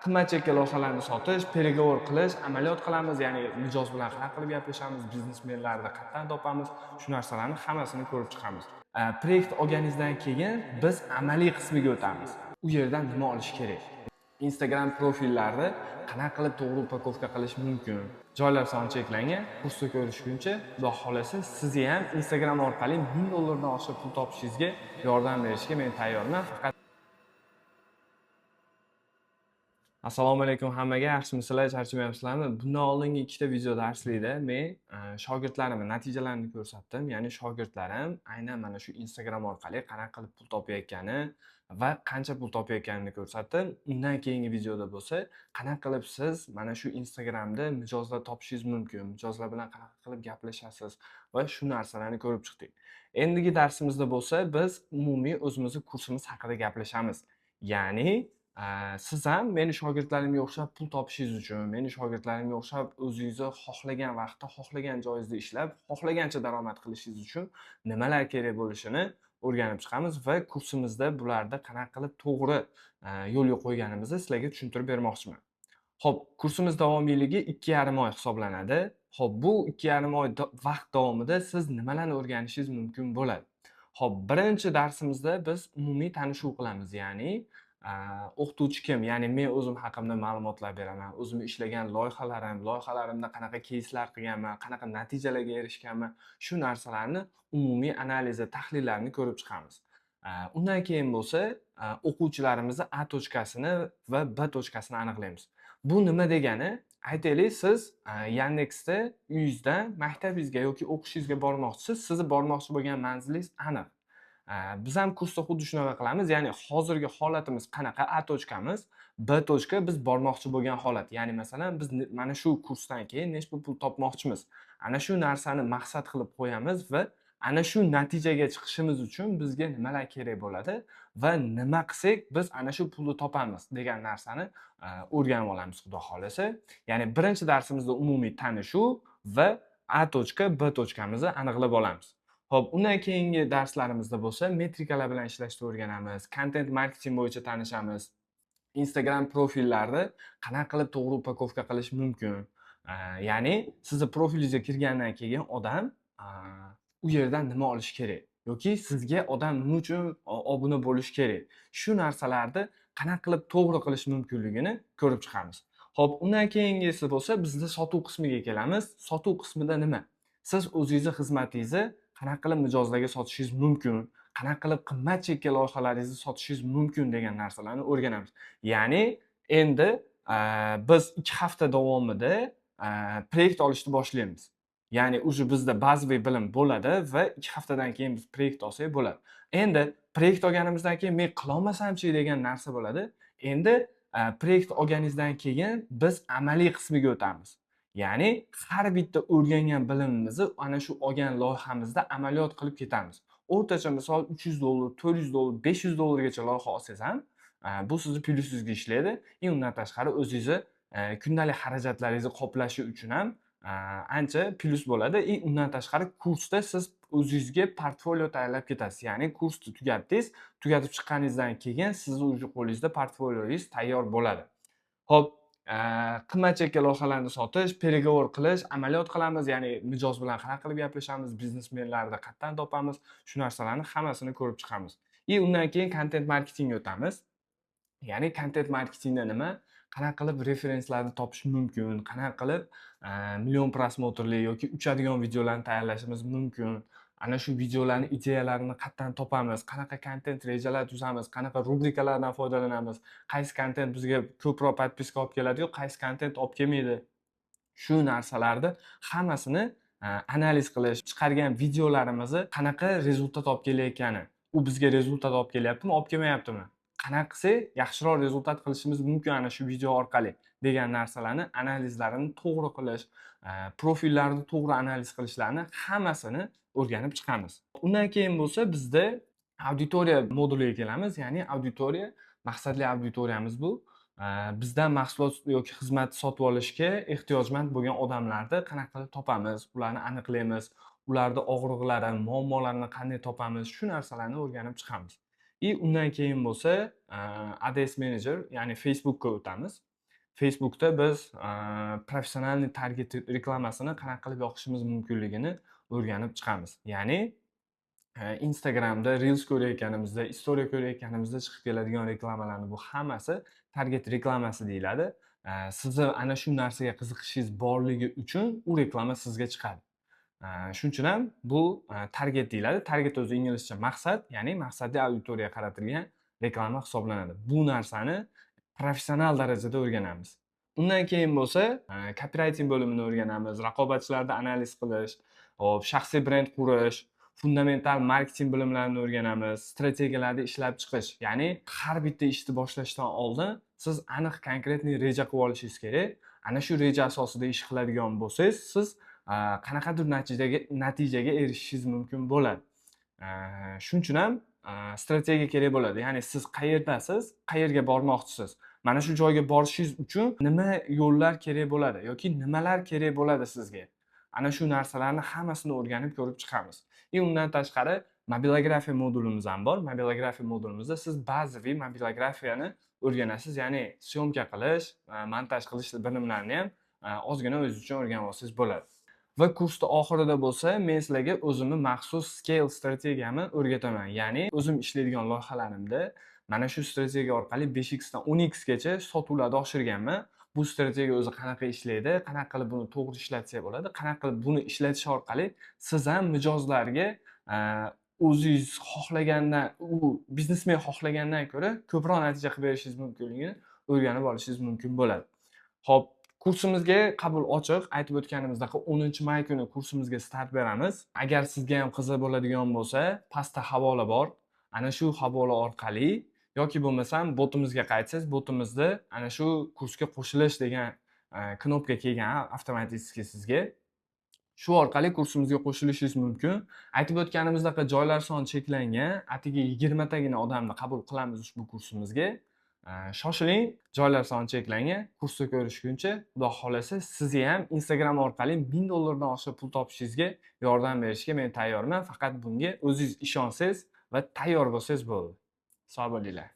Qimmat chekka loyihalarni sotish, переговор qilish, amaliyot qilamiz, ya'ni mijoz bilan qanaqa qilib gaplashamiz, biznesmenlarni qayerdan topamiz, shu narsalarni hammasini ko'rib chiqamiz. Proyekt olganingizdan keyin biz amaliy qismiga o'tamiz. U yerdan nima olish kerak? Instagram profillarni qanaqa qilib to'g'ri upakovka qilish mumkin? Joylar soni cheklangan. Kursda ko'rishguncha, Xudo xolasa sizga ham Instagram orqali $1000 dan oshiq pul topishingizga yordam berishga men tayyorman. Faqat Assalomu alaykum hammaga, yaxshimisizlar, charchamayapsizlarmi? Bundan oldingi ikkita video darslikda men shogirdlarimning natijalarini ko'rsatdim. Ya'ni shogirdlarim aynan mana shu Instagram orqali qanaqa qilib pul topayotgani va qancha pul topayotganini ko'rsatdim. Undan keyingi videoda bo'lsa, qanaqa qilib siz mana shu Instagramda mijozlar topishingiz mumkin, mijozlar bilan qanaqa qilib gaplashasiz va shu narsalarni ko'rib chiqdik. Endigi darsimizda bo'lsa, biz umumiy o'zimizni kursimiz haqida gaplashamiz. Ya'ni siz ham meni shogirdlarimga o'xshab pul topishingiz uchun, meni shogirdlarimga o'xshab o'zingizni xohlagan vaqtda, xohlagan joyingizda ishlab, xohlagancha daromad qilishingiz uchun nimalar kerak bo'lishini o'rganib chiqamiz va kursimizda bularni qanaqa qilib to'g'ri yo'lga qo'yganimizni sizlarga tushuntirib bermoqchiman. Xo'p, kursimiz davomiyligi 2,5 oy hisoblanadi. Xo'p, bu 2,5 oy vaqt davomida siz nimalarni o'rganishingiz mumkin bo'ladi? Xo'p, birinchi darsimizda biz umumiy tanishuv qilamiz, ya'ni o'qituvchi kim? Ya'ni men o'zim haqimda ma'lumotlar beraman. O'zim ishlagan loyihalarimda qanaqa keyslar qilganman, qanaqa natijalarga erishganman, shu narsalarni umumiy analizi, tahlillarni ko'rib chiqamiz. Undan keyin bo'lsa, o'quvchilarimizni A tochkasini va B tochkasini aniqlaymiz. Bu nima degani? Aytaylik, siz Yandexda uyingizdan maktabingizga yoki o'qishingizga bormoqchisiz. Sizni bormoqchi bo'lgan manzilingiz aniq. Biz ham kursda xuddi shunaqa qilamiz. Ya'ni hozirgi holatimiz qanaqa? A tochkamiz, B tochka biz bormoqchi bo'lgan holat. Ya'ni masalan biz mana shu kursdan keyin nechta pul topmoqchimiz. Ana shu narsani maqsad qilib qo'yamiz va ana shu natijaga chiqishimiz uchun bizga nimalar kerak bo'ladi va nima qilsak biz ana shu pulni topamiz degan narsani o'rganib olamiz, Xudo xolasa. Ya'ni birinchi darsimizda umumiy tanishuv va A tochka, B tochkamizni aniqlab olamiz. Xo'p, undan keyingi darslarimizda bo'lsa, metrikalar bilan ishlashni o'rganamiz, content marketing bo'yicha tanishamiz. Instagram profillarni qanaqa qilib to'g'ri upakovka qilish mumkin? Ya'ni sizni profilingizga kirgandan keyin odam u yerdan nima olish kerak yoki sizga odam nima uchun obuna bo'lishi kerak? Shu narsalarni qanaqa qilib to'g'ri qilish mumkinligini ko'rib chiqamiz. Xo'p, undan keyingisi bo'lsa, bizda sotuv qismiga kelamiz. Sotuv qismida nima? Siz o'zingizni xizmatingizni qanaqa qilib mijozlarga sotishingiz mumkin, qanaqa qilib qimmat chekka loyihalaringizni sotishingiz mumkin degan narsalarni o'rganamiz. Ya'ni endi biz 2 hafta davomida proyekt olishni boshlaymiz. Ya'ni уже bizda bazaviy bilim bo'ladi va 2 haftadan keyin biz proyekt olsak bo'ladi. Endi proyekt olganimizdan keyin men qila olmasamchi degan narsa bo'ladi. Endi proyekt olganingizdan keyin biz amaliy qismiga o'tamiz. Ya'ni har bitta o'rgangan bilimimizni ana shu olgan loyihamizda amaliyot qilib ketamiz. O'rtacha misol $300, $400, $500 gacha loyiha olsangiz ham, bu sizni plyusingizga ishlaydi. Undan tashqari o'zingizni kundalik xarajatlaringizni qoplashi uchun ham ancha plyus bo'ladi. Undan tashqari kursda siz o'zingizga portfolio tayyorlab ketasiz. Ya'ni kursni tugatdingiz, tugatib chiqqaningizdan keyin sizni o'zi qo'lingizda portfoliongiz tayyor bo'ladi. Xo'p, qimmat chekka loyihalarni sotish, переговор qilish, amaliyot qilamiz, ya'ni mijoz bilan qanaqa qilib gaplashamiz, biznesmenlarni qayerdan topamiz, shu narsalarni hammasini ko'rib chiqamiz. Undan keyin content marketingga o'tamiz. Ya'ni content marketingda nima? Qanaqa qilib referenslarni topish mumkin, qanaqa qilib million prosmotrli yoki uchadigan videolarni tayyorlashimiz mumkin. Ana shu videolarni ideyalarini qayerdan topamiz, qanaqa content rejalar tuzamiz, qanaqa rubrikalardan foydalanamiz, qaysi content bizga ko'proq podpiska olib keladi, qaysi content olib kelmaydi. Shu narsalarni hammasini analiz qilish, chiqargan videolarimizni qanaqa rezultat olib kelayotgani, u bizga rezultat olib kelyaptimi, olib kelmayaptimi? Qanaqa qilsak yaxshiroq rezultat qilishimiz mumkin ana shu video orqali degan narsalarni analizlarini to'g'ri qilish, profillarni to'g'ri analiz qilishlarni hammasini o'rganib chiqamiz. Undan keyin bo'lsa bizda auditoriya moduliga kelamiz. Ya'ni auditoriya, maqsadli auditoriyamiz bu. Bizdan mahsulot yoki xizmat sotib olishga ehtiyojmand bo'lgan odamlarni qanaqa qilib topamiz, ularni aniqlaymiz, ularni og'riqlari, muammolarini qanday topamiz, shu narsalarni o'rganib chiqamiz. Undan keyin bo'lsa, Ads Manager, ya'ni Facebookka o'tamiz. Facebookda biz professionalniy target reklamasini qanaqa qilib yoqishimiz mumkinligini o'rganib chiqamiz. Ya'ni Instagramda Reels ko'rayotganimizda, story ko'rayotganimizda chiqib keladigan reklamalarni bu hammasi target reklamasi deyiladi. Sizni ana shu narsaga qiziqishingiz borligi uchun u reklama sizga chiqadi. Shuning uchun ham bu target deyiladi. Target o'zi inglizcha maqsad, ya'ni maqsadli auditoriyaga qaratilgan reklama hisoblanadi. Bu narsani professional darajada o'rganamiz. Undan keyin bo'lsa, copywriting bo'limini o'rganamiz, raqobatchilarni analiz qilish, shaxsiy brend qurish, fundamental marketing bilimlarini o'rganamiz, strategiyalarni ishlab chiqish. Ya'ni har bitta ishni boshlashdan oldin siz aniq konkretniy reja qilib olishingiz kerak. Ana shu reja asosida ish qiladigan bo'lsangiz, siz qanaqadir natijaga erishishingiz mumkin bo'ladi. Shuning uchun ham strategiya kerak bo'ladi. Ya'ni siz qayerdasiz, qayerga bormoqchisiz? Mana shu joyga borishingiz uchun nima yo'llar kerak bo'ladi yoki nimalar kerak bo'ladi sizga? Ana shu narsalarni hammasini o'rganib ko'rib chiqamiz. Undan tashqari mobilografiya modulimiz ham bor. Mobilografiya modulimizda siz bazaviy mobilografiyani o'rganasiz, ya'ni syomka qilish, montaj qilish bilimlarini ham ozgina o'zingiz uchun o'rganib olsangiz bo'ladi. Va kursda oxirida bo'lsa, men sizlarga o'zimni maxsus scale strategiyamni o'rgataman. Ya'ni o'zim ishlaydigan loyihalarimda mana shu strategiya orqali 5x dan 10x gacha sotuvlarni oshirganman. Bu strategiya o'zi qanaqa ishlaydi, qanaqa qilib buni to'g'ri ishlatsak bo'ladi, qanaqa qilib buni ishlatish orqali siz ham mijozlarga o'zingiz xohlagandan, biznesmen xohlagandan ko'ra ko'proq natija qilib berishingiz mumkinligini o'rganib olishingiz mumkin bo'ladi. Xo'p, kursimizga qabul ochiq. Aytib o'tganimizdek 10-may kuni kursimizga start beramiz. Agar sizga ham qiziq bo'ladigan bo'lsa, pastda havola bor. Ana shu havola orqali yoki bo'lmasam botimizga qaytsangiz, botimizda ana shu kursga qo'shilish degan knopka kelgan avtomatik sizga. Shu orqali kursimizga qo'shilishingiz mumkin. Aytib o'tganimizdek joylar soni cheklangan. Atigi 20 tagina odamni qabul qilamiz ushbu kursimizga. Shoshiling, joylar soni cheklangan. Kursni ko'rishguncha, xudo xolasa sizga ham Instagram orqali $1000 dan oshiq pul topishingizga yordam berishga men tayyorman. Faqat bunga o'zingiz ishonsangiz va tayyor bo'lsangiz bo'ldi. Sog' bo'linglar.